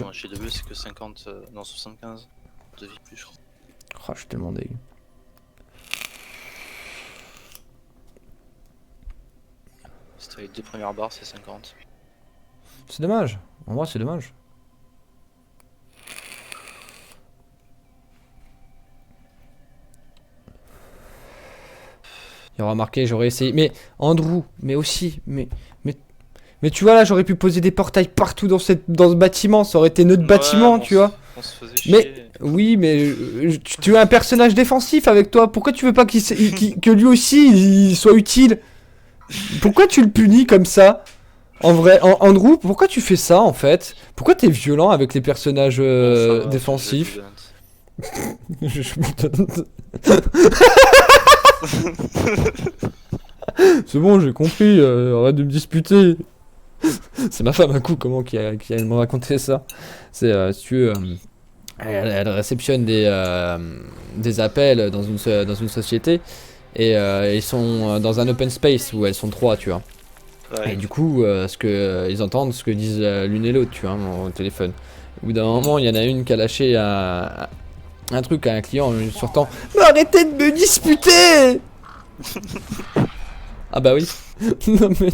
Moi, chez W, c'est que 50, non 75 de vie plus, je crois. Oh, je suis tellement dégueu. Si t'as les 2 premières barres, c'est 50. C'est dommage. En vrai, c'est dommage. Il aura marqué, j'aurais essayé. Mais Andrew, mais aussi, mais tu vois là, j'aurais pu poser des portails partout dans ce bâtiment. Ça aurait été notre bâtiment, tu vois. On se faisait Mais chier. oui, mais tu as un personnage défensif avec toi. Pourquoi tu veux pas que lui aussi il soit utile? Pourquoi tu le punis comme ça? En vrai, Andrew, pourquoi tu fais ça en fait? Pourquoi t'es violent avec les personnages Bon, ça va, défensifs? Je me donne- C'est bon, j'ai compris, arrête de me disputer. C'est ma femme un coup, comment qui a me raconter ça. C'est si tu veux, elle réceptionne des appels dans une société et ils sont dans un open space où elles sont trois, tu vois. Ouais. Et du coup, ils entendent ce que disent l'une et l'autre, tu vois, au téléphone. Au bout d'un moment, il y en a une qui a lâché un truc à un client en lui sortant. Mais arrêtez de me disputer! Ah bah oui. Non mais.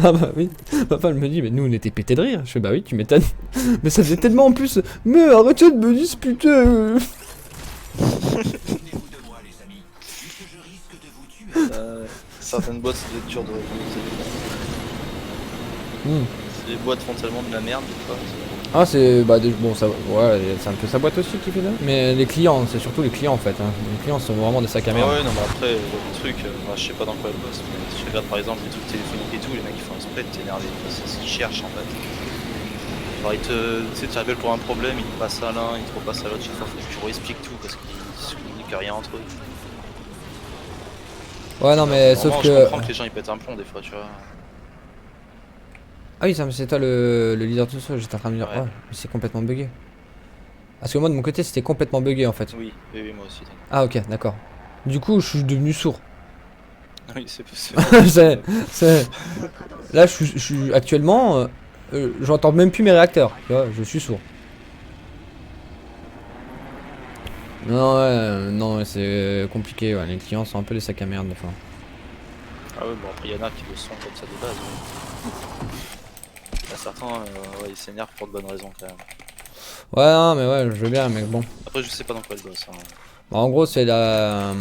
Ah bah oui. Papa elle me dit, mais nous on était pétés de rire. Je fais bah oui, tu m'étonnes. Mais ça faisait tellement en plus. Mais arrêtez de me disputer. Certaines boîtes, ça doit être dur de remonter. Les boîtes font tellement de la merde, des fois. Ah c'est bah bon ça ouais c'est un peu sa boîte aussi qui fait ça. Mais les clients, c'est surtout les clients en fait. Hein. Les clients sont vraiment des sacs à merde. Ah ouais, non, mais après, le truc, moi, je sais pas dans quoi elle bosse, mais si tu regardes par exemple les trucs téléphoniques et tout, les mecs ils font exprès de t'énerver, c'est ce qu'ils cherchent en fait. Genre, tu sais, tu appelles pour un problème, ils te passent à l'un, ils te repassent à l'autre, chaque fois faut que tu réexpliques tout parce qu'ils se communiquent rien entre eux. Ouais non mais sauf Je que. comprends que les gens ils pètent un plomb des fois, tu vois. Ah oui ça c'est toi le leader de tout ça, j'étais en train de me dire. Ouais. Oh mais c'est complètement bugué. Parce que moi de mon côté c'était complètement bugué en fait. Oui, oui, moi aussi. Ah ok d'accord. Du coup je suis devenu sourd. Oui, c'est C'est- Là, je suis actuellement, j'entends même plus mes réacteurs. Tu vois, je suis sourd. Non, ouais, non, ouais, c'est compliqué. Ouais. Les clients sont un peu des sacs à merde des fois. Ah ouais, bon après y'en a qui le sont comme ça de base. Il y a certains, ouais, ils s'énervent pour de bonnes raisons quand même. Ouais, non, mais ouais, je veux bien, mais bon. Après je sais pas dans quoi elle bosse. Hein. Bah, en gros, c'est la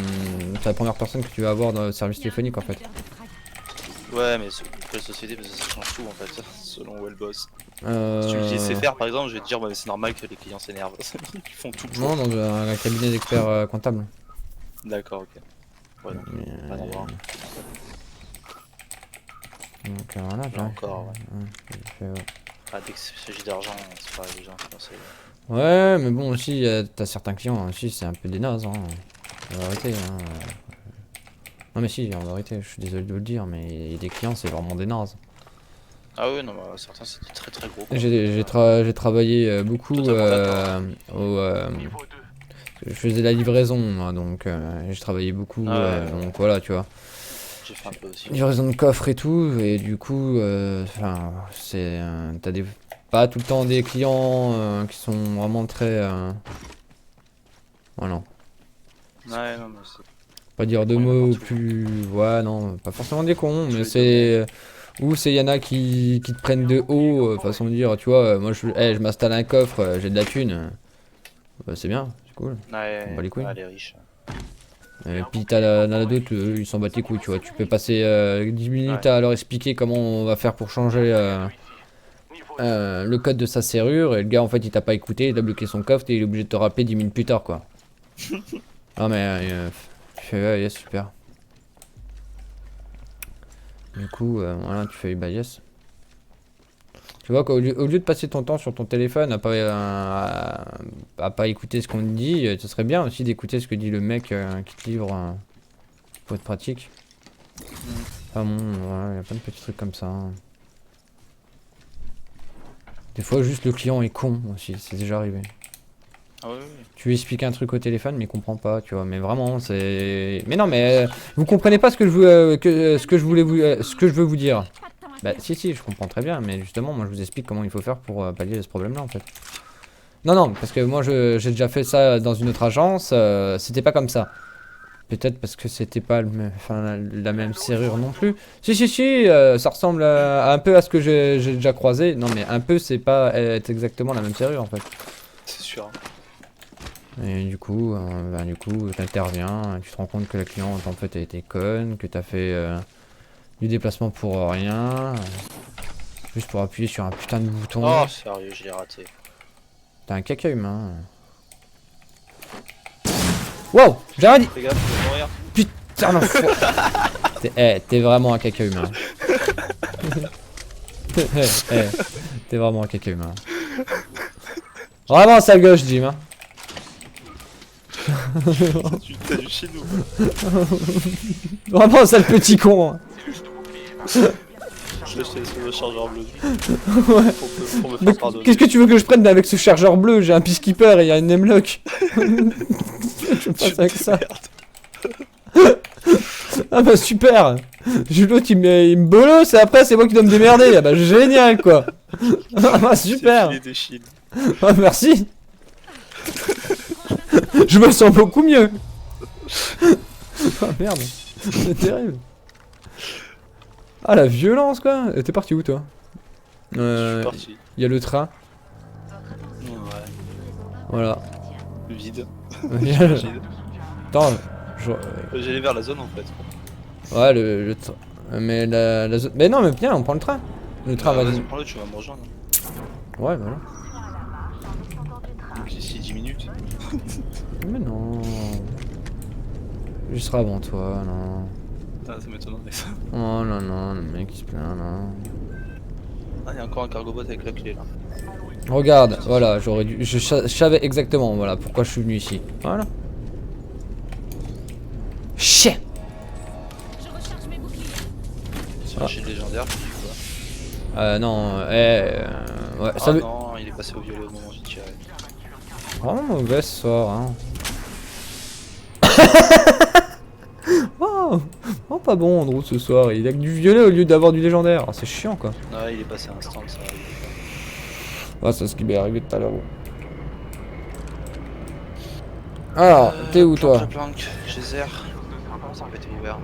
première personne que tu vas avoir dans le service téléphonique en fait. Ouais, mais quelle société, parce que ça change tout en fait, selon où elle bosse. Si tu me dis Euh... laisser faire par exemple, je vais te dire, bah, c'est normal que les clients s'énervent. Ils font tout le Non, jour. dans un cabinet d'experts comptables. D'accord, ok. Ouais, donc, pas d'endroit. Donc voilà, Là bien. encore, ouais. Ouais. Ah, dès qu'il s'agit d'argent, c'est pareil, les gens, c'est. Ouais, mais bon, aussi, t'as certains clients aussi, c'est un peu des nazes, hein. En vérité, hein. Non, mais si, en vérité, je suis désolé de vous le dire, mais des clients, c'est vraiment des nazes. Ah ouais, non, bah, certains c'est très très gros. Quoi. J'ai travaillé beaucoup Totalement d'accord. au. Je faisais la livraison, moi, donc j'ai travaillé beaucoup, Ah ouais, donc voilà, tu vois. j'ai fait un peu aussi. Livraison de coffres et tout, et du coup, enfin, t'as pas tout le temps des clients qui sont vraiment très. Voilà. Ouais, non, mais c'est. Pas dire de Bon, il y en a mots partout. plus. Ouais, non, pas forcément des cons, Je mais vais dire, c'est. Ou c'est y'en a qui te prennent de haut, façon de dire, tu vois, moi je m'installe un coffre, j'ai de la thune. Bah, c'est bien, c'est cool, on bat ouais, les couilles. ouais, les riches. Et puis t'en as d'autres, ils s'en battent les couilles, tu vois. Tu peux passer 10 minutes Ouais. à leur expliquer comment on va faire pour changer le code de sa serrure, et le gars en fait il t'a pas écouté, il a bloqué son coffre et il est obligé de te rappeler 10 minutes plus tard, quoi. Non mais, tu fais, ouais, yes, super. Du coup, voilà, tu fais bah yes. Tu vois qu'au lieu de passer ton temps sur ton téléphone à pas écouter ce qu'on te dit, ce serait bien aussi d'écouter ce que dit le mec qui te livre pour être pratique. Enfin bon, voilà, il y a plein de petits trucs comme ça. Hein. Des fois, juste le client est con aussi, c'est déjà arrivé. Ah ouais, ouais. Tu lui expliques un truc au téléphone, mais il comprend pas, tu vois. Mais vraiment, c'est. Mais non, mais vous comprenez pas ce que je veux, ce que je voulais ce que je veux vous dire. Bah si si, je comprends très bien, mais justement moi je vous explique comment il faut faire pour pallier à ce problème là en fait. Non non, parce que moi j'ai déjà fait ça dans une autre agence, c'était pas comme ça. Peut-être parce que c'était pas la même serrure non plus. Si si si, ça ressemble un peu à ce que j'ai déjà croisé. Non mais un peu c'est pas être exactement la même serrure en fait. C'est sûr. Et du coup t'interviens, tu te rends compte que la cliente en fait a été conne, que t'as fait du déplacement pour rien, juste pour appuyer sur un putain de bouton. Oh, sérieux, je l'ai raté. T'as un caca humain. Wow, j'ai rien dit. Fais gaffe, tu vas mourir. Putain l'enfoiré. T'es vraiment un caca humain. T'es vraiment un caca humain. Vraiment un sale gauche, Jim. Hein. T'as du chez nous. Vraiment un sale petit con. Hein. Je l'ai sur le chargeur bleu. Pour me faire pardonner. Qu'est-ce que tu veux que je prenne avec ce chargeur bleu? J'ai un peacekeeper et il y a une Nemlock. Je passe avec ça. Ah bah super. L'autre il me bolosse et après c'est moi qui dois me démerder. Ah bah génial quoi. Ah bah super. Des shields. Ah merci. Je me sens beaucoup mieux. Ah merde. C'est terrible. Ah la violence quoi. T'es parti où toi? Je suis parti. Il y a le train. Ouais. Voilà. Vide. Vide. Attends, j'allais vers la zone en fait. Ouais le train. Mais la zone. Mais non mais viens on prend le train. Le train va. Vas-y, prends-le, tu vas me rejoindre. Ouais voilà. D'ici 10 minutes. Mais non. Je serai avant toi, non. Ah, ça m'étonnerait ça. Oh non non, le mec il se plaint là. Ah, il y a encore un cargo bot avec la clé là. Regarde, voilà, j'aurais dû. Je savais exactement voilà pourquoi je suis venu ici. Voilà. Chien. C'est un shield légendaire, tu dis quoi? Non, ouais, ça Ah veut. non, il est passé au violet au moment où j'ai tiré. Vraiment mauvais ce soir, hein. Oh, pas bon Andrew ce soir, il a que du violet au lieu d'avoir du légendaire. C'est chiant quoi. Ah, il est passé à instant, ça. Ouais, c'est ce qui m'est arrivé tout à l'heure. Alors, t'es où toi? Planque, geyser. Ça peut être ouvert.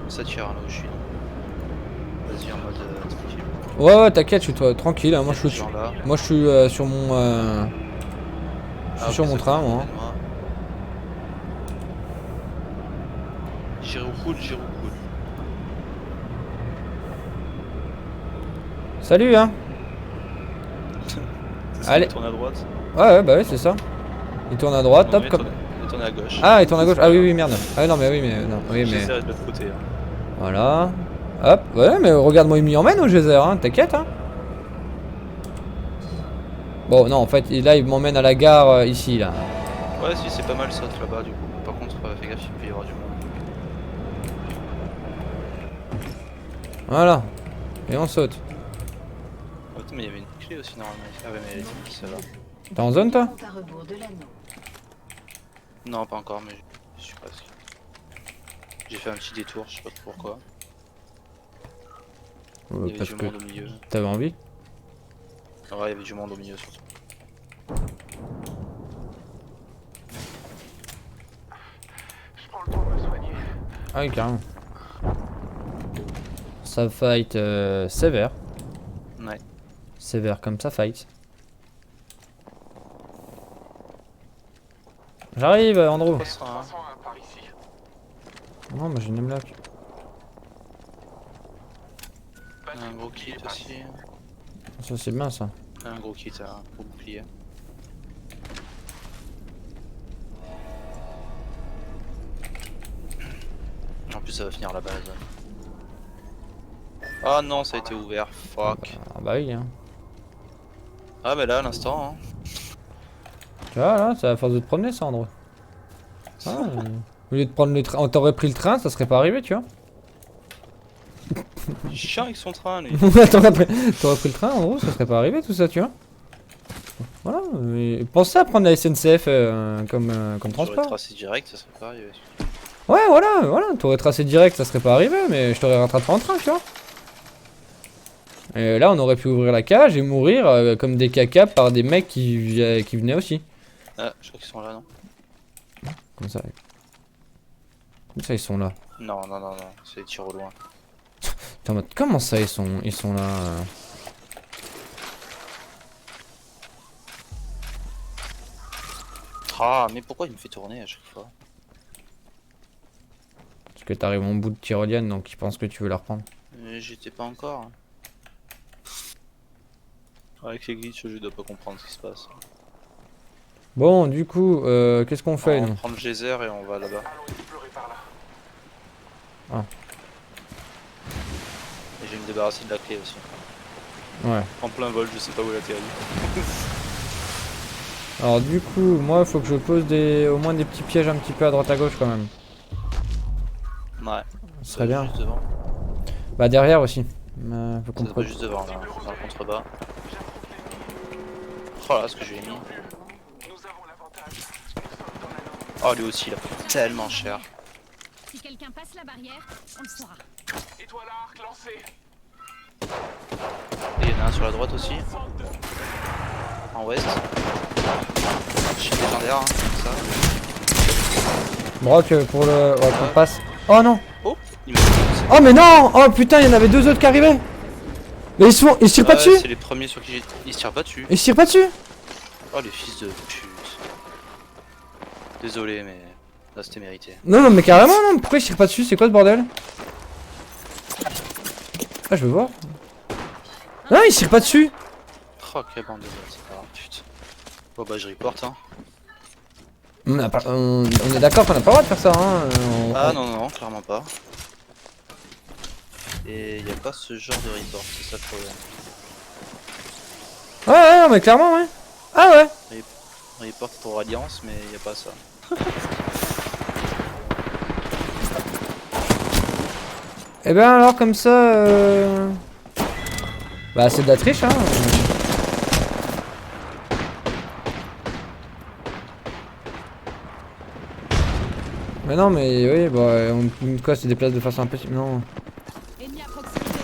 Ça tire là où je suis. Vas-y en mode tranquille. Ouais, t'inquiète, je suis toi tranquille. Hein, moi, je suis sur mon. Je suis sur mon train, moi. J'irai au coude, j'irai au coude. Salut, hein. Allez. Il tourne à droite. Ouais, bah oui, c'est ça. Il tourne à droite, top comme. Il tourne à gauche. Ah, il tourne à gauche. Ah oui, oui, merde. Ah non, mais oui, mais non, oui, mais. Geyser est de l'autre côté. Hein. Voilà. Hop. Ouais, mais regarde-moi, il m'y emmène au geyser, hein. T'inquiète, hein. Bon, non, en fait, là, il m'emmène à la gare ici, là. Ouais, si, c'est pas mal ça là-bas du coup. Par contre, fais gaffe, il peut y avoir du monde. Voilà. Et on saute. Oh, attends, mais il y avait une clé aussi normalement. Ah ouais, mais elle est ici, ça va. T'es en zone, toi? Non, pas encore, mais je suis presque. J'ai fait un petit détour, je sais pas pourquoi. Il y avait du monde au milieu. T'avais envie? Ouais, il y avait du monde au milieu surtout. Ah oui, carrément. Ça fight sévère. Ouais. Sévère comme ça fight. J'arrive, Andrew. Non, moi j'ai une Nemlock. Un gros kit aussi. Ça c'est bien ça. Un gros kit, un gros bouclier. En plus ça va finir là-bas la zone. Ah non, ça a été ouvert, fuck. Ah bah oui hein. Ah mais là à l'instant hein. Tu vois là, c'est à force de te promener ça Andrew. Ah, au lieu de prendre le train, t'aurais pris le train, ça serait pas arrivé tu vois. Il est chiant avec son train lui. T'aurais pris le train Andrew, ça serait pas arrivé tout ça tu vois. Voilà, pensez à prendre la SNCF comme transport. J'aurais tracé direct, ça serait pas arrivé. Ouais voilà, t'aurais tracé direct, ça serait pas arrivé, mais je t'aurais rattrapé en train tu vois. Et là, on aurait pu ouvrir la cage et mourir comme des caca par des mecs qui venaient aussi. Ah, je crois qu'ils sont là, non? Comme ça. Comme ça, ils sont là. Non, non, non, non, c'est des tirs au loin. T'es en mode, comment ça, ils sont là Ah, mais pourquoi il me fait tourner à chaque fois? Parce que t'arrives au bout de tyrolienne, donc ils pensent que tu veux la reprendre. J'étais pas encore. Avec les glitches, je dois pas comprendre ce qui se passe. Bon, du coup, qu'est-ce qu'on fait, On va nous? prendre le geyser et on va là-bas. Ah. Et je vais me débarrasser de la clé aussi. Ouais. En plein vol, je sais pas où elle atterrit. Alors, du coup, moi, il faut que je pose au moins des petits pièges un petit peu à droite à gauche, quand même. Ouais. Ce serait bien. Juste devant. Bah, derrière aussi. Faut qu'on C'est pas juste devant, là, dans le contrebas. Oh là, ce que j'ai mis. Oh, lui aussi, il a pris tellement cher. Si quelqu'un passe la barrière, on le saura. Étoile à arc lancée. Et il y en a un sur la droite aussi. En ouest. Chien légendaire, hein, comme ça. Brock pour le. Ouais, qu'on passe. Oh non! Oh, il m'a fait Oh, mais non! Oh putain, il y en avait deux autres qui arrivaient! Mais ils se tirent pas dessus! C'est les premiers sur qui j'ai. Ils se tirent pas dessus. Ils se tirent pas dessus! Oh, les fils de pute. Désolé, mais là c'était mérité. Non, non, mais carrément, non! Pourquoi ils se tirent pas dessus? C'est quoi ce bordel? Ah, je veux voir. Non, ils se tirent pas dessus! Oh, quelle bande de merde, c'est pas grave, putain. Bon, bah, je reporte, hein. On est d'accord qu'on a pas le droit de faire ça, hein. Ah, non, non, clairement pas. Et y a pas ce genre de report, c'est ça le problème. Ouais, ouais, non, mais clairement, ouais. Ah ouais! Report pour Alliance, mais y a pas ça. Et ben alors, comme ça. Bah, c'est de la triche, hein. Mais non, mais oui, bah, quoi, se déplace de façon impossible. Non. Ennemi à proximité.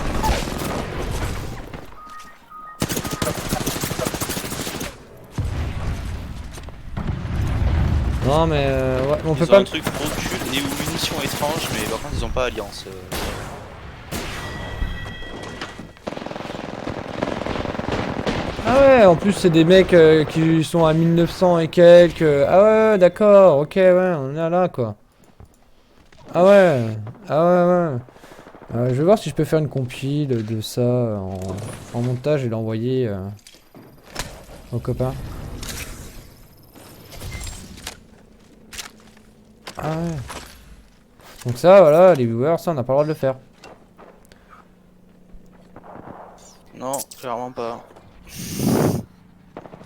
Non, mais ouais, on peut Ils ont pas. un truc recul et ou munitions étranges, mais par contre ils ont pas Alliance. Ah ouais, en plus, c'est des mecs qui sont à 1900 et quelques. Ah ouais, d'accord, ok, ouais, on est là, quoi. Ah ouais, ah ouais, ouais. Je vais voir si je peux faire une compile de ça en montage et l'envoyer aux copains. Ah ouais. Donc ça, voilà, les viewers, ça, on n'a pas le droit de le faire. Non, clairement pas.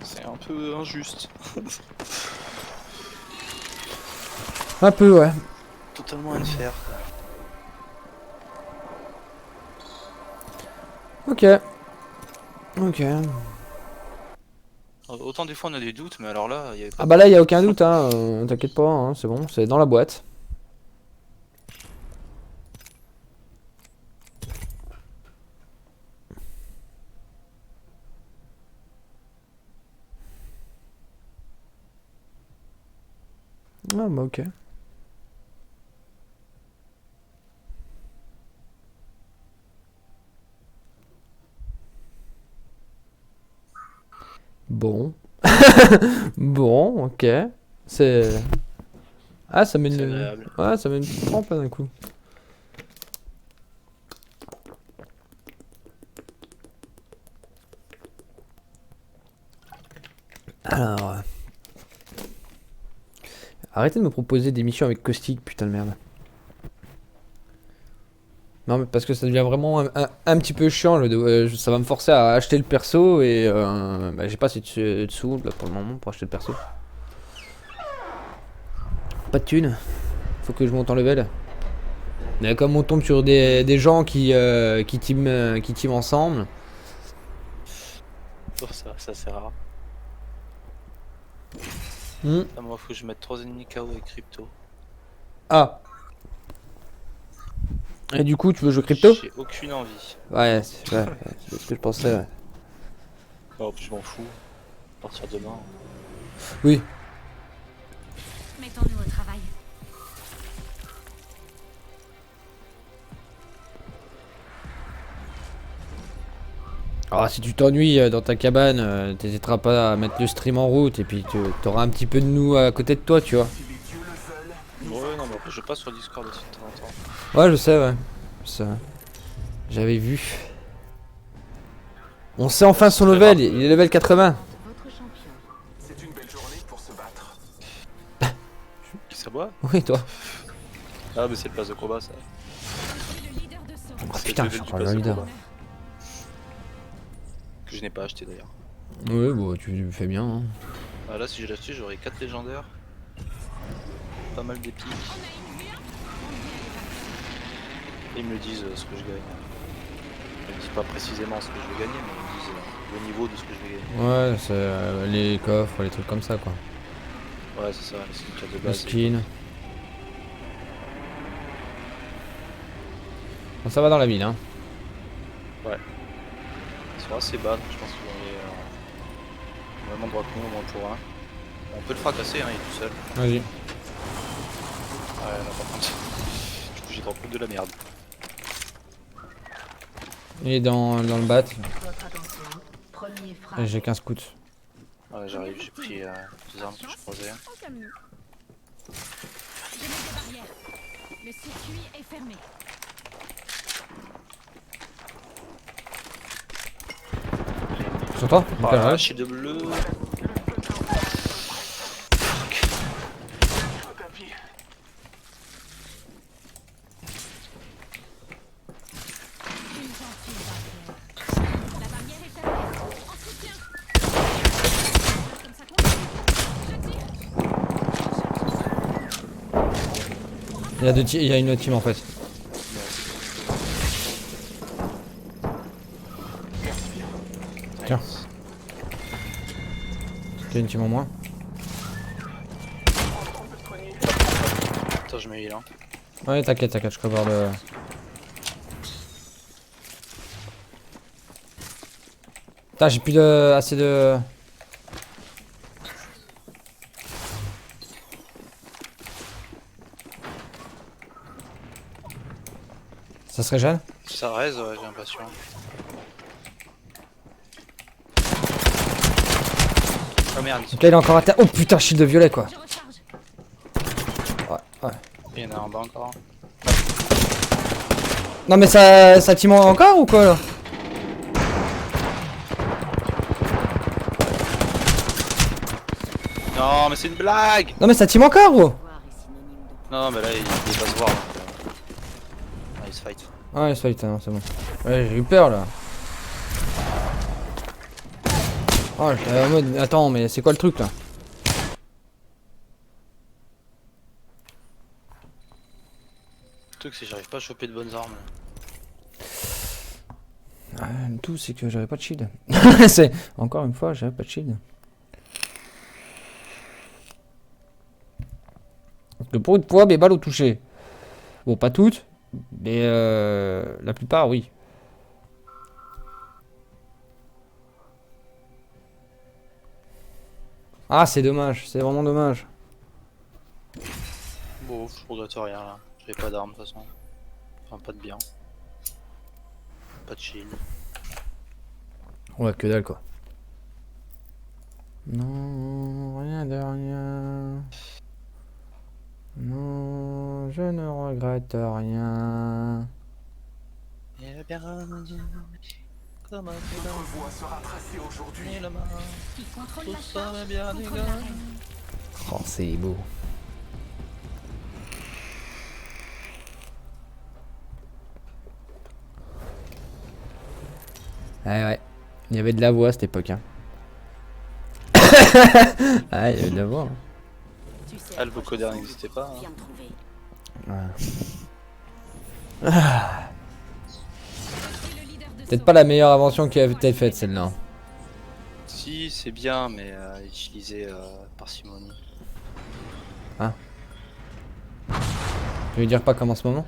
C'est un peu injuste. Un peu, ouais. Totalement unfair. Ok. Ok. Autant des fois on a des doutes, mais alors là, il y avait pas. Ah bah là, y a aucun doute, hein. T'inquiète pas, hein, c'est bon, c'est dans la boîte. Ah bah ok. Bon. Bon, ok. C'est... Ah, ça met C'est une... agréable. Ouais, ça met une petite trempe là d'un coup. Alors... Arrêtez de me proposer des missions avec caustique, putain de merde. Non, mais parce que ça devient vraiment un petit peu chiant. Ça va me forcer à acheter le perso et bah, j'ai pas assez de sous là, pour le moment pour acheter le perso. Pas de thunes. Faut que je monte en level. Mais comme on tombe sur des gens qui team ensemble. Pour ça, c'est rare. Ah, moi, faut que je mette 3 ennemis KO avec crypto. Ah. Et du coup, tu veux jouer crypto? J'ai aucune envie. Ouais, c'est ce que je pensais, ouais. Oh, je m'en fous. À partir de demain. Oui. Mettons-nous au travail. Alors, si tu t'ennuies dans ta cabane, t'hésiteras pas à mettre le stream en route et puis t'auras un petit peu de nous à côté de toi, tu vois. Si les dieux le veulent, Ouais, non, mais après, je passe sur Discord aussi de temps en temps. Ouais, je sais, ouais. Ça. J'avais vu. On sait enfin son C'est level, grave. il est level 80. c'est une belle journée pour se battre. Qui s'aboie? Oui, toi. Ah, mais c'est le pass de combat, ça. Je suis le leader de saut. Oh C'est putain, le je suis level encore du le pass de leader. combat. Que je n'ai pas acheté d'ailleurs. Oui, bon, tu fais bien. Hein. Ah, là, si je l'achetais, j'aurais 4 légendaires. Pas mal d'épiques. Et ils me le disent ce que je gagne. Ils me disent pas précisément ce que je vais gagner, mais ils me disent le niveau de ce que je vais gagner. Ouais, c'est les coffres, les trucs comme ça, quoi. Ouais, c'est ça, les skins de Le base. skin. Bon, ça va dans la ville, hein. Ils sont assez bas, donc je pense qu'ils vont aller vraiment droit que nous, au moins pour un. On peut le fracasser, hein, il est tout seul. Vas-y. Ouais, là par contre. Du coup, j'ai drop de la merde. Il est dans le bat. Votre attention, premier Et frappe. j'ai 15 scouts. Ouais, j'arrive, j'ai pris deux armes que je croisais. Au calme. Je mets des barrières. Le circuit est fermé. Sur toi? Voilà, Ouais. shield bleu. Au tapis. Une gentille barrière. La barrière est fermée. En soutien. Comme ça continue. Je tire. Il y a une autre team en fait. Tiens. T'as une team en moins. Attends, je mets heal, hein. Ouais, t'inquiète, je cover le. Putain, j'ai plus de. Assez de. Ça serait Jeanne? Ça reste, ouais, j'ai l'impression. Oh merde, ils sont... Donc là, il est encore à terre. Oh putain, shield de violet quoi. Je recharge. Ouais. Il y en a un bas encore. Non, mais ça team encore ou quoi là? Non, mais c'est une blague! Non, mais ça team encore gros! Voir est synonyme de Non, mais là, il va se voir. Donc, ah, il se fight. Ouais, il se fight, non, c'est bon. Ouais, j'ai eu peur là. Oh, j'étais en mode. Attends, mais c'est quoi le truc là? Le truc, c'est que j'arrive pas à choper de bonnes armes. Ah, le tout, c'est que j'avais pas de shield. C'est. Encore une fois, j'avais pas de shield. Le pour une fois, mes balles ont touché. Bon, pas toutes, mais la plupart, oui. Ah, c'est dommage, c'est vraiment dommage. Bon, je regrette rien là. J'avais pas d'armes de toute façon. Enfin, pas de bien. Pas de shield. Ouais, que dalle quoi. Non, rien de rien. Non, je ne regrette rien. Eh bien, comme un Notre voie sera tracée aujourd'hui. la main. Qui contrôle la Tout ça charge va bien, les contrôle gars. la reine. Oh, c'est beau. Ouais, il y avait de la voix à cette époque. Hein. Ah, il y avait de la voix. Hein. Tu sais, Ah, le vocoder n'existait pas. Hein. viens me trouver. Ouais. C'est le leader de Peut-être saut. pas la meilleure invention qui a été faite celle-là. Si, c'est bien, mais utilisé parcimonie. Tu veux dire pas comme en ce moment?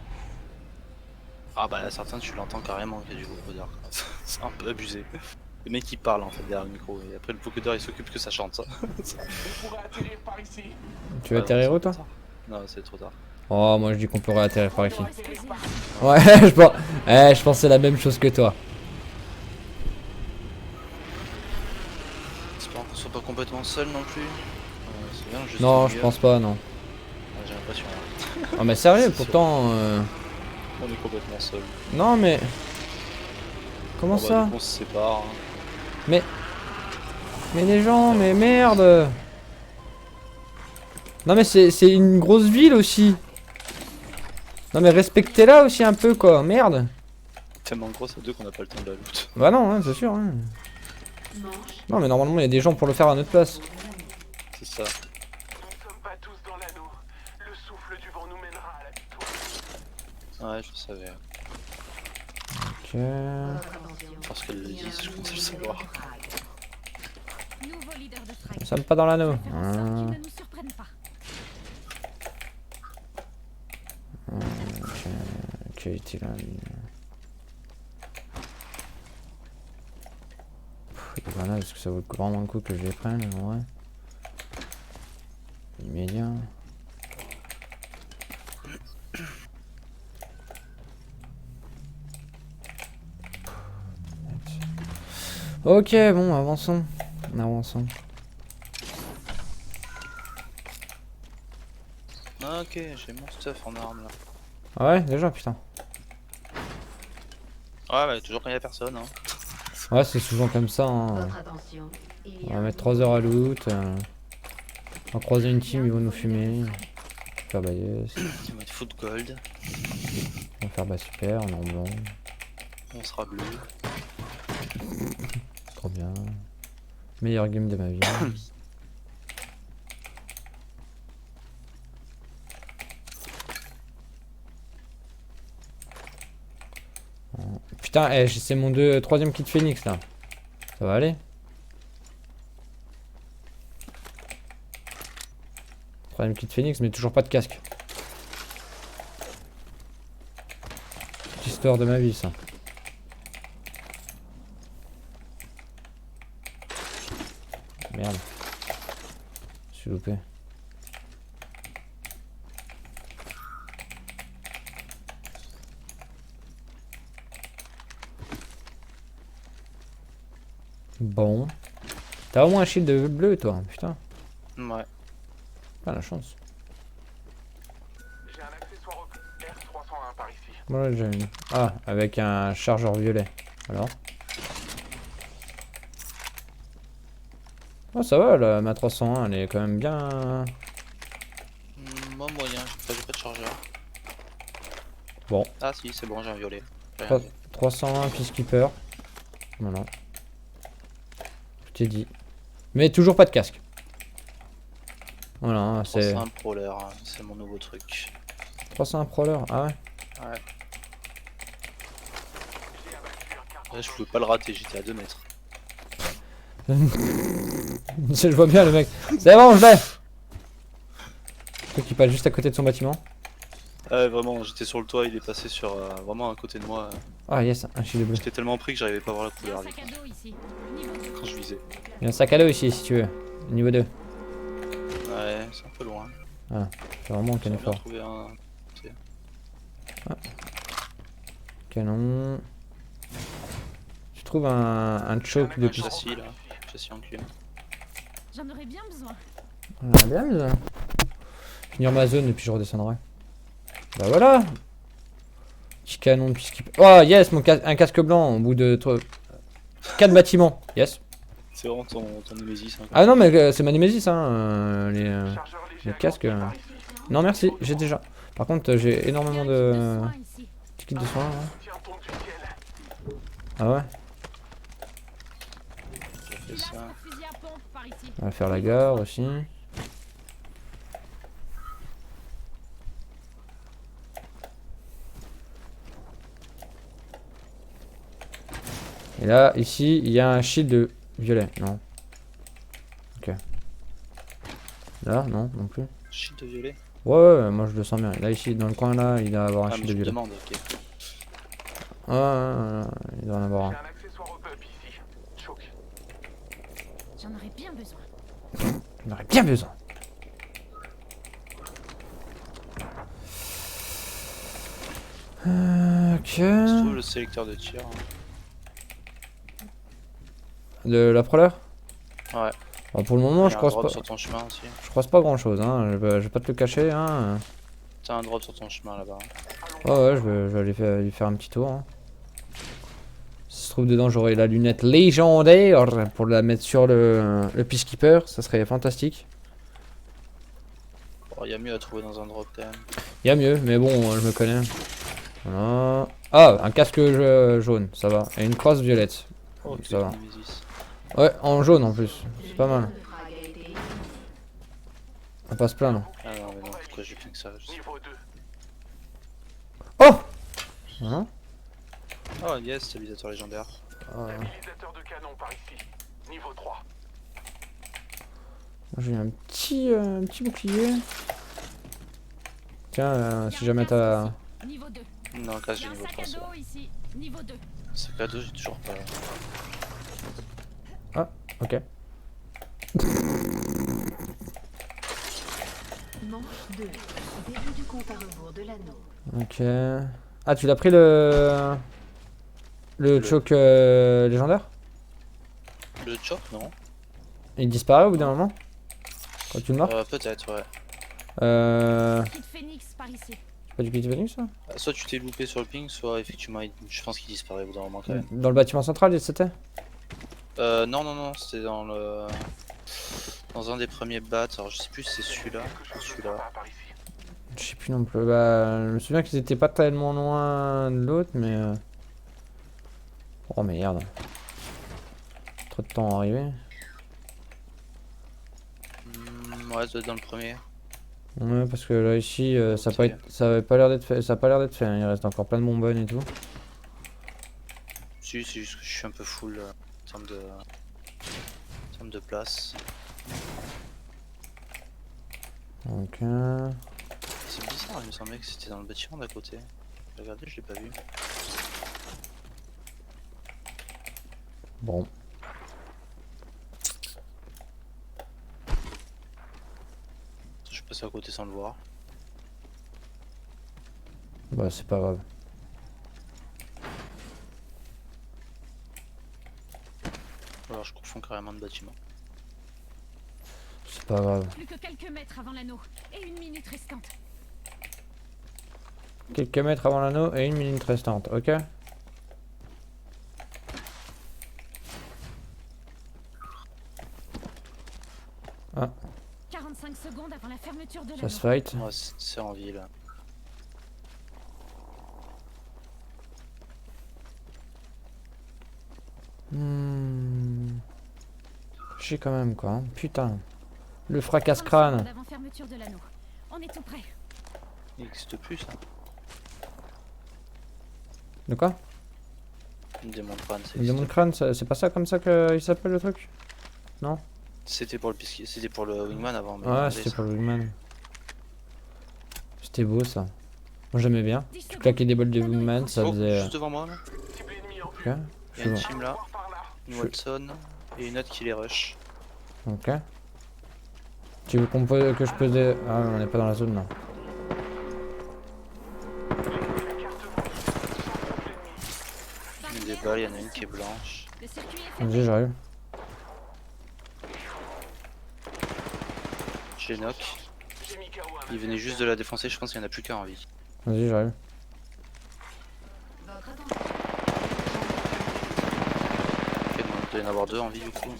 Ah bah certains tu l'entends carrément qu'il y a du vocodeur. C'est un peu abusé. Le mec il parle en fait derrière le micro et après le vocodeur il s'occupe que ça chante ça. On pourrait atterrir par ici. Tu veux atterrir où toi? Non c'est trop tard. Oh, moi je dis qu'on pourrait atterrir par ici. Excusez. Ouais, je pensais la même chose que toi. J'espère qu'on soit pas complètement seul non plus. C'est bien juste Non, au je milieu. pense pas, non. Ouais, j'ai l'impression. Ah, mais sérieux, C'est sûr. pourtant. On est complètement seul. Non, mais. Comment Bon, bah, ça? du coup, on se sépare. Hein. Mais les gens, mais merde! Non, mais c'est une grosse ville aussi! Non, mais respectez-la aussi un peu, quoi, merde! Tellement gros à deux qu'on n'a pas le temps de la loot. Bah, non, hein, c'est sûr. Hein. Non, mais normalement, il y a des gens pour le faire à notre place. C'est ça. Nous ne sommes pas tous dans l'anneau. Le souffle du vent nous mènera à la victoire. Ouais, je savais. Ok. Parce qu'elle le dit, je commence à le savoir. Nouveau leader de frag. Nous sommes pas dans l'anneau. Faire en sorte qu'ils ne nous surprennent pas. Ok, était là, lui. Les grenades, est-ce que ça vaut vraiment le coup que je les prenne, en vrai? Immédiat. Ok, bon, avançons. Avançons. Ah, ok, j'ai mon stuff en arme là. Ah ouais, déjà, putain. Ouais, bah, toujours quand il y a personne. Hein. Ouais, c'est souvent comme ça. Hein. Votre attention. On va mettre 3 heures à loot. On va croiser une team, ils vont nous fumer. Faire bah yes. Tu vas être foot gold, On va faire bah super, on est en blanc. on sera bleu. Trop bien. Meilleur game de ma vie. Putain, c'est mon troisième kit Phoenix là. Ça va aller? Troisième kit Phoenix, mais toujours pas de casque. Petite histoire de ma vie ça. Merde. Je suis loupé. Bon. T'as au moins un shield bleu toi, putain. Ouais. Pas la chance. J'ai un accessoire au R301 par ici. Moi j'ai une. Ah, avec un chargeur violet. Alors. Oh ça va, ma 301 elle est quand même bien. Moi moyen, j'ai pas de chargeur. Bon. Ah si, c'est bon, j'ai un violet. J'ai Trois- rien dit. 301 Peacekeeper. Voilà. Tout est dit. Mais toujours pas de casque. Voilà, hein, c'est. C'est un prowler, hein, c'est mon nouveau truc. 301 Prowler, ah ouais. Ouais. J'ai abattu un carton. Là, je pouvais pas le rater, j'étais à 2 mètres. Je vois bien le mec. C'est bon, je l'ai. Truc qui passe juste à côté de son bâtiment. Ouais, vraiment, j'étais sur le toit, il est passé sur vraiment à côté de moi. Ah yes, un shield bleu. J'étais tellement pris que j'arrivais pas à voir la Il y a un couleur du sac coup, à dos ici. Niveau 2. quand je visais. Il y a un sac à dos ici si tu veux. Niveau 2. Ouais, c'est un peu loin. C'est vraiment un canon J'aimerais bien fort. trouver un. Canon. Tu trouves un choke de Un piste. châssis là, châssis en cuir. J'en aurais bien besoin. Ah, bien ça. Finir ma zone et puis je redescendrai. Bah voilà. Petit canon de peacekeeper. Oh yes, un casque blanc au bout de 4 bâtiments. Yes. C'est vraiment ton Nemesis. Hein. Ah non mais c'est ma Nemesis hein. Chargeur léger les casques. par ici. Non merci, j'ai déjà. Par contre j'ai Il y a énormément un de kit de soins ici. petits kits de soins. Hein. Soutien tombe du ciel. Ah ouais. J'ai fait Il y a ça. un fusil à pompe par ici. On va faire la gare aussi. Et là, ici, il y a un shield de violet. Non. Ok. Là, non, non plus. Shield de violet. Ouais, moi je le sens bien. Là, ici, dans le coin là, il doit avoir un Ah, shield mais de je me violet. demande, ok. Il doit en avoir J'ai un. un accessoire au pub ici. Choc. J'en aurais bien besoin. On aurait bien besoin. Ok. C'est tout le sélecteur de tir. De la proleur. Ouais. Bon, pour le moment, Il y je a un croise drop pas. sur ton chemin aussi. Je croise pas grand chose, hein. Je vais pas te le cacher, hein. T'as un drop sur ton chemin là-bas. Ouais, je vais aller lui faire un petit tour. Hein. Si ça se trouve dedans, j'aurai la lunette légendaire pour la mettre sur le Peacekeeper. Ça serait fantastique. Bon, il y a mieux à trouver dans un drop quand même. Il y a mieux, mais bon, je me connais. Voilà. Ah, un casque jaune, ça va. Et une crosse violette. Oh, Ça va. Nemesis. Ouais, en jaune en plus. C'est pas mal. Le frag a été On va pas se plaindre. Ah non, mais non, pourquoi j'ai pris que ça je sais. Niveau 2. Oh Hein Oh yes, stabilisateur légendaire. Stabilisateur de canon par ici. Niveau 3. J'ai un petit bouclier. Tiens, si jamais Casque t'as... ici. Niveau 2. Non, casse J'ai j'ai un niveau sac 3 à ça. dos ici. Niveau 2. Sac à dos, j'ai toujours pas. Ok. manche 2. Début du compte à rebours de l'anneau. Ok. Ah, tu l'as pris le... Le choc légendaire? Le chop, non? Il disparaît au bout d'un moment? Quand tu le marques? Peut-être, ouais. Kit Phoenix par ici. Pas du Kit Phoenix, ça? Soit tu t'es loupé sur le ping, soit effectivement, je pense qu'il disparaît au bout d'un moment quand même. Dans le bâtiment central, c'était? Non, c'était dans le. Dans un des premiers bats, alors je sais plus si c'est celui-là ou celui-là. Par ici. Je sais plus non plus. Bah, je me souviens qu'ils étaient pas tellement loin de l'autre, mais... Oh merde. Trop de temps à arriver. Ouais, ça doit être dans le premier. Ouais, parce que là, ici, ça avait pas l'air d'être fait. Ça a pas l'air d'être fait, hein. Il reste encore plein de bonbonnes et tout. Si, c'est juste que je suis un peu full en termes de place. Donc... C'est bizarre, il me semblait que c'était dans le bâtiment d'à côté. J'ai regardé, je l'ai pas vu. Bon. Je suis passé à côté sans le voir. Bah, c'est pas grave. Alors je confonds carrément de bâtiment. C'est pas grave. Plus que quelques mètres avant l'anneau. Et 1 minute restante. Quelques mètres avant l'anneau et 1 minute restante, ok? Ah, 45 secondes avant la fermeture de ça l'anneau. se fight. Ouais, c'est en ville. J'ai quand même quoi, hein. Putain. Le 30 fracasse-crâne. secondes avant fermeture de l'anneau. On est tout près. Il n'existe plus ça. De quoi? Une démon de crâne, Le démon de crâne, c'est pas ça comme ça qu'il s'appelle le truc? Non? c'était pour le Wingman avant. Mais Ouais, regardez, c'était ça. pour le Wingman. C'était beau ça. Moi j'aimais bien. 10 Tu secondes. claquais des bols de L'anneau est Wingman, proche. ça Oh, faisait... juste devant moi là. Cible ennemie en Ok. vue. Il y a une Je- team là, Voir par là. une Watson et une autre qui les rush. Ok. Tu veux que je pose des... Ah, on est pas dans la zone là. Il y a des balles, il y en a une qui est blanche. Le circuit est fermé. Vas-y, j'arrive. Je les knock. J'ai mis KO un Il venait juste de la défoncer, je pense qu'il n'y en a plus qu'un en vie. Vas-y, j'arrive. Votre attention. Ok, donc il doit y en avoir deux en vie du coup.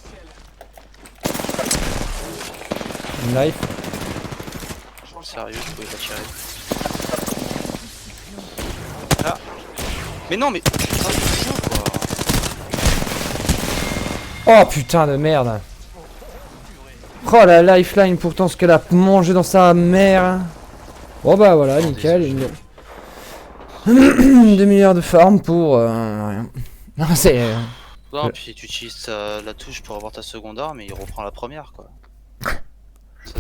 Une life. Sérieux, je pouvais pas tirer. Ah. Mais non mais putain de fou quoi. Oh putain de merde. Oh la lifeline pourtant ce qu'elle a mangé dans sa mère. Bon bah voilà, nickel. Une demi-heure de farm pour rien. Non, c'est... Non, puis tu utilises la touche pour avoir ta seconde arme et il reprend la première quoi.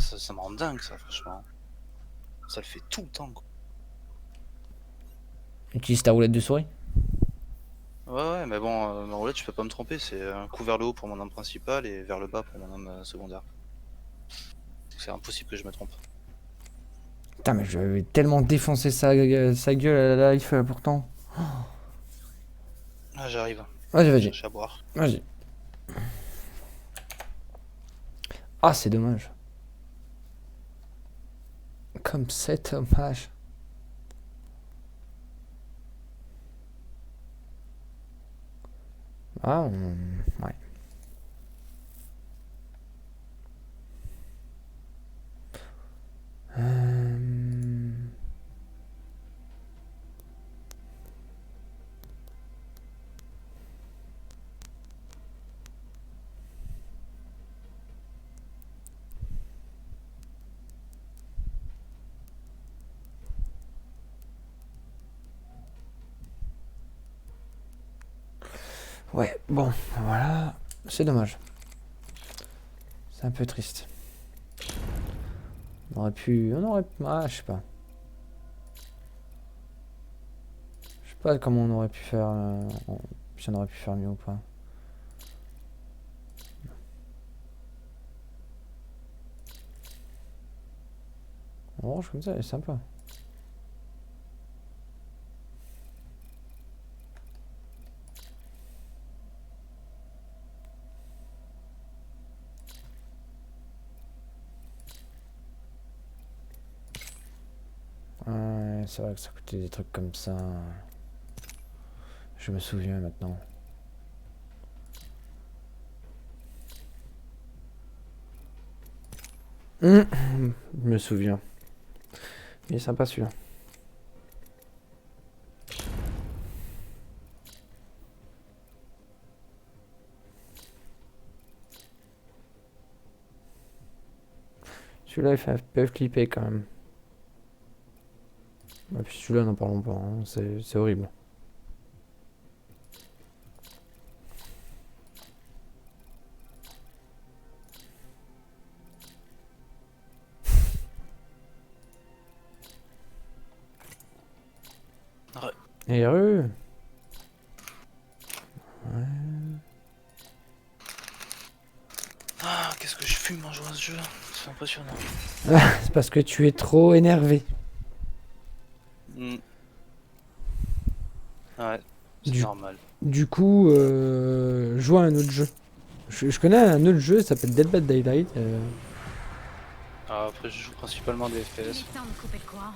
Ça me rend dingue ça franchement. Ça le fait tout le temps quoi. Utilise ta roulette de souris. Ouais, mais bon, en roulette, je peux pas me tromper. C'est un coup vers le haut pour mon arme principale et vers le bas pour mon arme secondaire. C'est impossible que je me trompe. Putain, mais je vais tellement défoncer sa gueule à la life pourtant. Ah, j'arrive. Vas-y, vas-y, Cherche à boire. vas-y. Ah, c'est dommage. Comme c'est dommage. Ah, ouais. Euh, Ouais, bon, voilà. C'est dommage. C'est un peu triste. On aurait pu... On aurait... Ah, je sais pas. Je sais pas comment on aurait pu faire... Si on aurait pu faire mieux ou pas. Orange comme ça, elle est sympa. Ouais, c'est vrai que ça coûtait des trucs comme ça. Je me souviens maintenant. Je me souviens. Il est sympa celui-là. Celui-là il fait un peu flipper quand même. Et puis celui-là n'en parlons pas, hein. C'est horrible. Ouais. Et heureux. Ah, qu'est-ce que je fume en jouant à ce jeu. C'est impressionnant. C'est parce que tu es trop énervé. Hmm. Ouais, c'est Du- normal. Du coup, joue à un autre jeu. Je connais un autre jeu, ça s'appelle Dead by Daylight. Ah, après, je joue principalement des Il FPS. est temps de couper le courant.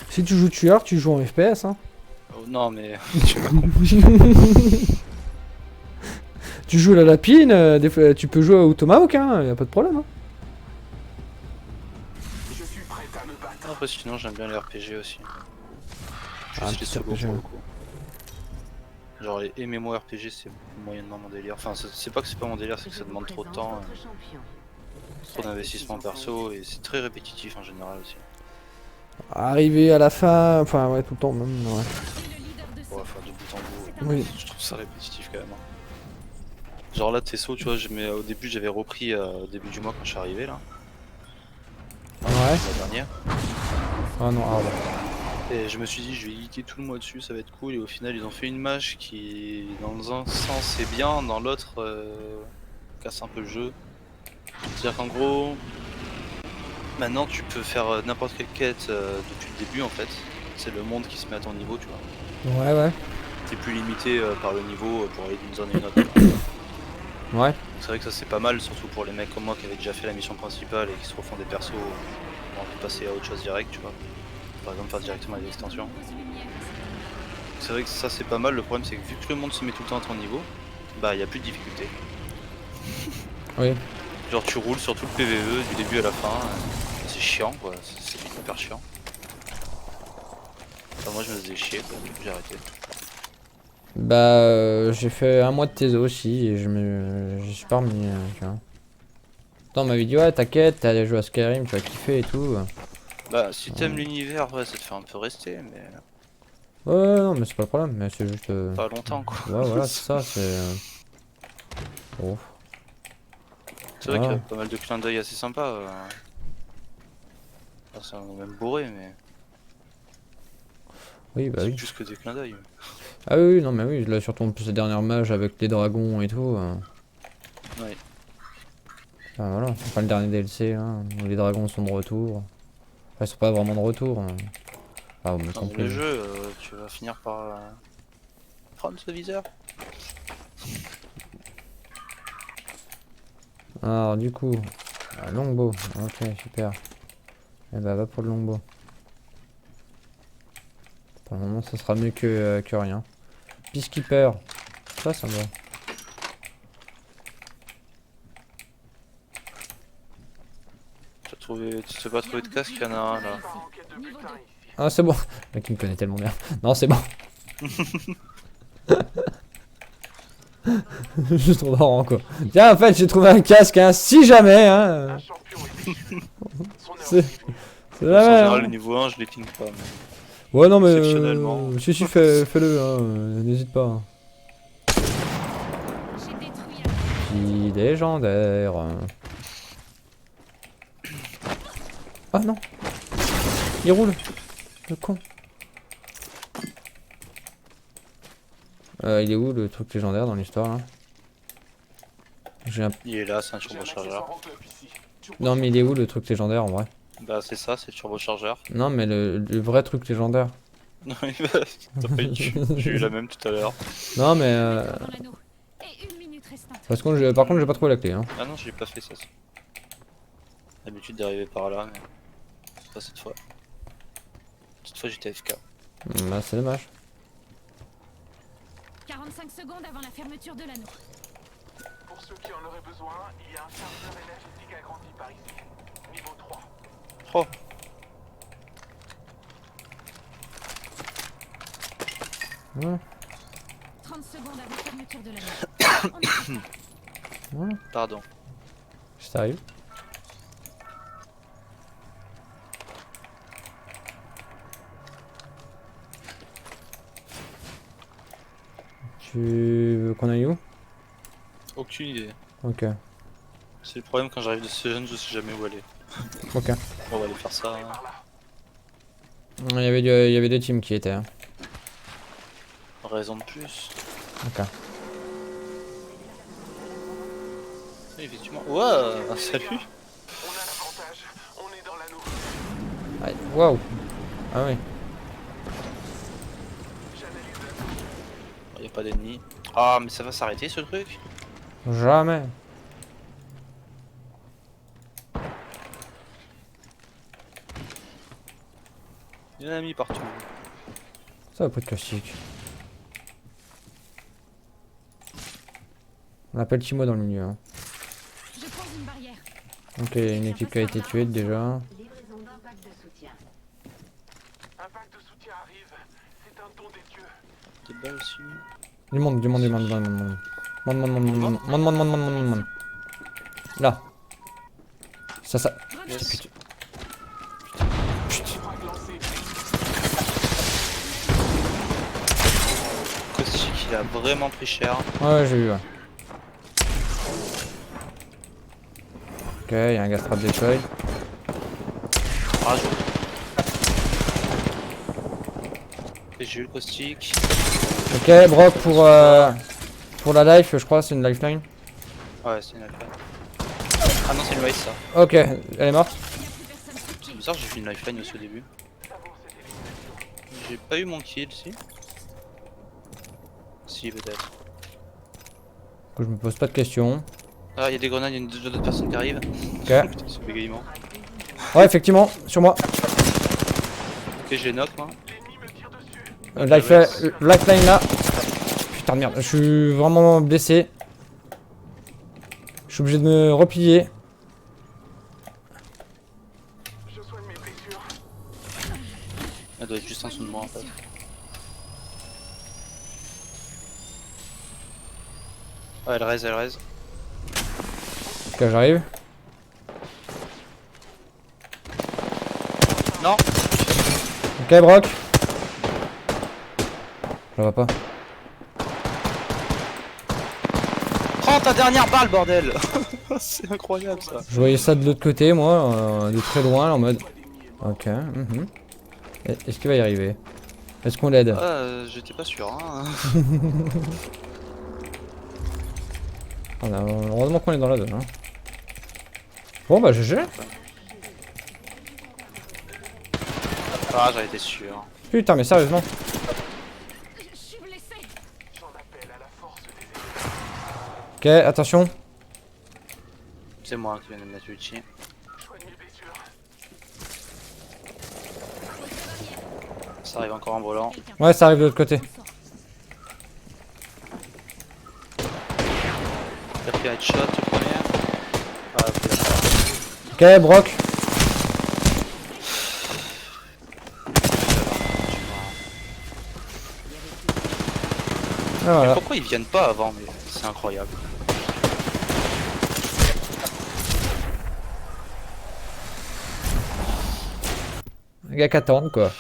Si tu joues tueur, tu joues en FPS. Hein. Oh, non, mais j'ai pas compris. Tu joues à la lapine, des fois, tu peux jouer au Tomahawk, hein, y a pas de problème. Hein. Je suis prête à me battre. Après, sinon, j'aime bien les RPG aussi. Ah, un Juste les petit solos RPG, pour le ouais. coup. Genre les MMORPG, c'est moyennement mon délire. Enfin, c'est pas que c'est pas mon délire, c'est que ça demande trop de temps, trop d'investissement perso et c'est très répétitif en général aussi. Arriver à la fin, enfin ouais, tout le temps même. Ouais. Je suis le leader de Pour ce. faire de bout en bout. C'est un Oui. Je trouve ça répétitif quand même. Genre là, Tesso, tu vois, au début j'avais repris au début du mois quand je suis arrivé là. Ouais. La dernière. Ah non, ah ouais. Et je me suis dit, je vais geeker tout le mois dessus, ça va être cool. Et au final, ils ont fait une mage qui, dans un sens, est bien, dans l'autre, casse un peu le jeu. C'est-à-dire qu'en gros, maintenant tu peux faire n'importe quelle quête depuis le début en fait. C'est le monde qui se met à ton niveau, tu vois. Ouais, ouais. T'es plus limité par le niveau pour aller d'une zone à une autre. tu vois. Ouais. C'est vrai que ça c'est pas mal, surtout pour les mecs comme moi qui avaient déjà fait la mission principale et qui se refont des persos, ont envie de passer à autre chose direct, tu vois. Par exemple faire directement les extensions. C'est vrai que ça c'est pas mal, le problème c'est que vu que le monde se met tout le temps à ton niveau, bah y a plus de difficulté. Oui. Genre tu roules sur tout le PVE du début à la fin, c'est chiant quoi, c'est hyper chiant. Enfin, moi je me faisais chier quoi, du coup j'ai arrêté. Bah, j'ai fait un mois de TESO aussi et je suis pas remis, tu vois. Attends, on m'avait dit, ouais, t'inquiète, t'es allé jouer à Skyrim, tu vas kiffer et tout. Bah si t'aimes l'univers, ouais ça te fait un peu rester, mais Ouais, non, mais c'est pas le problème, mais c'est juste. pas longtemps quoi. Ouais, voilà, c'est ça, c'est. Oh. C'est vrai qu'il y a Ah. pas mal de clins d'œil assez sympas. Ah, ça en est même bourré, mais Oui, bah c'est oui. plus que des clins d'œil. Ah oui, oui, non mais oui, là surtout en plus la dernière mage avec les dragons et tout. Ouais. Enfin voilà, enfin le dernier DLC hein, où les dragons sont de retour. Enfin, ils sont pas vraiment de retour. Ah vous m'avez Dans compris. le jeu, tu vas finir par prendre ce viseur. Alors du coup, longbow, ok super. Et bah va pour le longbow. Pour le moment ça sera mieux que rien. Peacekeeper, ça me va. Tu t'es pas trouvé de casque, il y en a un là. Pas en quête de Niveau butin 2. ici. Ah c'est bon, le mec il me connaît tellement bien. Non c'est bon. Juste on dort quoi. Tiens en fait j'ai trouvé un casque hein, si jamais hein. Un champion est déchu. Son heure C'est- est venue. C'est En la général, merde. le niveau 1, je les ping pas. Mais... Ouais non mais Exceptionnellement. si fais-le hein, n'hésite pas. Hein. J'ai détruit un. Qui légendaire. Ah non. Il roule. Le con. Il est où le truc légendaire dans l'histoire là? J'ai un... Il est là, c'est un J'ai un turbochargeur. accessoire en top ici. Non mais il est où le truc légendaire en vrai? Bah c'est ça, c'est le turbochargeur. Non mais le vrai truc légendaire. Non mais t'as pas eu j'ai eu la même tout à l'heure. Non mais Dans l'anneau. Et 1 minute restante. parce que par contre j'ai pas trouvé la clé hein. Ah non, j'ai pas fait ça. L'habitude d'arriver par là, mais pas cette fois. Cette fois j'étais AFK. Bah c'est dommage. 45 secondes avant la fermeture de l'anneau. Pour ceux qui en auraient besoin, il y a un chargeur énergétique agrandi par ici. Niveau 3. Oh, Voilà. 30 secondes avant la fermeture de l'anneau. On est prêt. Voilà. pardon. Ça arrive. Tu veux qu'on aille où? Aucune idée. Ok. C'est le problème quand j'arrive de ce jeune, je sais jamais où aller. Ok. On va aller faire ça. Hein. Par là. Il y avait deux teams qui étaient. Hein. Raison de plus. Ok. Oui, effectivement. Ouah, salut. On a l'avantage. On est dans l'anneau. Ah, waouh. Ah oui. J'analyse l'anneau. Y a pas d'ennemis. Ah, mais ça va s'arrêter ce truc? Jamais. Il y en a mis partout. Ça va pas de caustique. On appelle Timo dans le milieu. Hein. Je pose une barrière. Ok, il y a une équipe qui a été tuée déjà. Livraison d'un pack de soutien. Un pack de soutien arrive. C'est un don des dieux. Des balles aussi. Du monde. Monde. Là. Ça. Yes. Frag lancé. Caustic, il a vraiment pris cher. Ouais, j'ai vu, ouais. Ok, il y a un gas trap deploy. Rajoute. Et j'ai eu le caustic. Ok, Brock pour la life, je crois, c'est une lifeline. Ouais, c'est une lifeline. Ah non, c'est une race ça. Ok, elle est morte. Il n'y a plus personne sur C'est pied. bizarre, j'ai fait une lifeline aussi au début. Savoure cette élimination. J'ai pas eu mon kill, si. Si, peut-être. Que je me pose pas de questions. Ah, il y a des grenades, il y a d'autres personnes qui arrivent. Ok. Putain, c'est bégaiement. Ouais, effectivement, sur moi. Ok, j'ai knock moi. L'ennemi me tire dessus. Lifeline là. Putain de merde, je suis vraiment blessé. Je suis obligé de me replier. Je soigne mes blessures. Elle doit être juste en dessous de moi en fait. Ouais, elle raise. Ok, j'arrive. Non. Ok, Brock. Je vois pas. Prends ta dernière balle, bordel. C'est incroyable ça. Je voyais ça de l'autre côté, moi, de très loin, en mode. Ok. Est-ce qu'il va y arriver? Est-ce qu'on l'aide? J'étais pas sûr. Hein. Heureusement qu'on est dans la zone. Hein. Bon bah GG. Ah, j'en étais sûr. Putain mais sérieusement. Je suis blessé. J'en appelle à la force des Ok, attention. C'est moi qui viens de mettre l'ulti. soigne mes blessures. Ça arrive encore en volant. Quelqu'un Ouais, ça arrive de l'autre côté. s'en sort. T'as pris un headshot le premier. Ah, ok, d'accord. Ok, Brock. Ah, voilà. Pourquoi ils viennent pas avant? Mais c'est incroyable. Les gars qui attendent quoi.